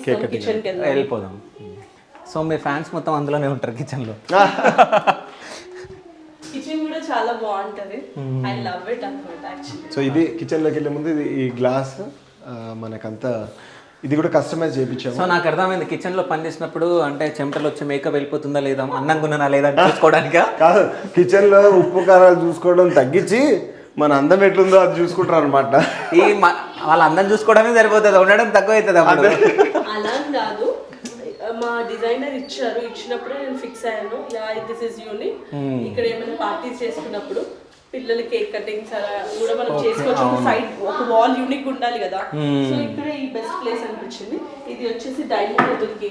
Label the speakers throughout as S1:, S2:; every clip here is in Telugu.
S1: కేక్ కటింగ్
S2: కిచెన్ కి
S3: వెళ్ళిపోదాం. సో మీ ఫ్యాన్స్ మొత్తం అందులోనే ఉంటారు కిచెన్లో.
S2: కిచెన్ కూడా చాలా బాగుంటది. ఐ లవ్ ఇట్ అన్నమాట యాక్చువల్లీ.
S1: సో ఇది కిచెన్లోకి వెళ్ళే ముందు ఇది ఈ గ్లాస్ మనకంతా ఇది కూడా కస్టమైజ్ చేయించాము.
S3: సో నాకు అర్థమైంది కిచెన్లో పని చేసినప్పుడు అంటే చెమటలు వచ్చి మేకప్ వెళ్ళిపోతుందా లేదా, అన్నంగా ఉన్నానా లేదా అని చూసుకోవడానికా?
S1: కాదు, కిచెన్లో ఉప్పు కారాలు చూసుకోవడం తగ్గించి మన అందం ఎట్లుందో అది చూసుకుంటారు అనమాట.
S3: ఈ వాళ్ళ అందం చూసుకోవడమే సరిపోతుంది, ఉండడం తక్కువ అవుతుంది అప్పుడు.
S2: అలా కాదు, మా డిజైనర్ ఇచ్చినప్పుడు నేను ఫిక్స్ అయ్యాను, యా దిస్ ఇస్ యూనిక్. ఇక్కడ ఏమైనా పార్టీస్ చేసుకున్నప్పుడు పిల్లల కేక్ కటింగ్స్ అలా కూడా మనం చేసుకోవచ్చు. ఒక సైడ్ ఒక వాల్ యూనిక్ ఉండాలి కదా, సో ఇక్కడ ఈ బెస్ట్ ప్లేస్ అనిపించింది. ఇది వచ్చేసి డైనింగ్ టేబుల్ కి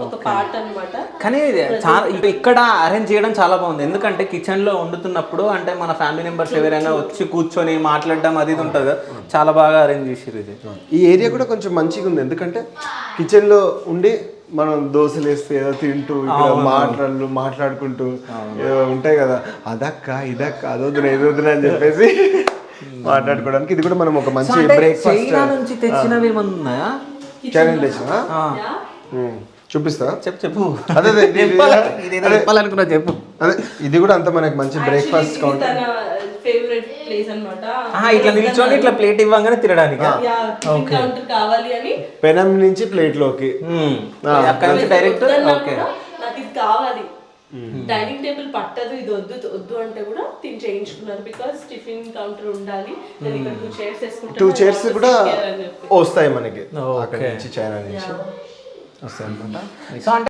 S2: ఒక పార్ట్ అన్నమాట.
S3: కానీ చాలా ఇక్కడ అరేంజ్ చేయడం చాలా బాగుంది, ఎందుకంటే కిచెన్ లో వండుతున్నప్పుడు అంటే మన ఫ్యామిలీ మెంబర్స్ ఎవరైనా వచ్చి కూర్చొని మాట్లాడడం అది ఇది ఉంటుంది, చాలా బాగా అరేంజ్ చేసారు. ఇది
S1: ఈ ఏరియా కూడా కొంచెం మంచిగా ఉంది, ఎందుకంటే కిచెన్ లో ఉండి మనం దోశలు వేస్తే ఏదో తింటూ మాట్లాడుకుంటూ ఉంటాయి కదా, అదక్క ఇదక్క అదొద్దున ఏదొద్దున అని చెప్పేసి మాట్లాడుకోవడానికి ఇది కూడా మనం ఒక మంచి బ్రేక్ఫాస్ట్
S3: నుంచి తెచ్చినవి ఏమన్నా
S1: ఛాలెంజ్ తెచ్చినా చూపిస్తా.
S3: చెప్పు
S1: అదే
S3: చెప్పాలనుకున్నా చెప్పు.
S1: అదే ఇది కూడా అంత మనకి మంచి బ్రేక్ఫాస్ట్ కౌంటర్,
S2: ఫేవరెట్ ప్లేస్ అన్నమాట.
S3: ఇట్లా నిల్చొని ఇట్లా ప్లేట్ ఇవ్వగానే తినడానికి
S2: కౌంటర్ కావాలి అని
S1: పెనం నుంచి ప్లేట్ లోకి
S3: అక్కడ నుంచి డైరెక్ట్. ఓకే,
S2: నాకు ఇది కావాలి, డైనింగ్ టేబుల్ పట్టదు, ఇది వద్దు అంటే కూడా తిని చేయించుకున్నారు. బికాస్ టిఫిన్ కౌంటర్ ఉండాలి, నేను ఇక్కడ 2 చైర్స్ వేసుకుంటాను.
S1: 2 చైర్స్ కూడా వస్తాయి మనకి అక్కడ నుంచి చైనా నుంచి వస్తాయి అనమాట.
S3: సో అంటే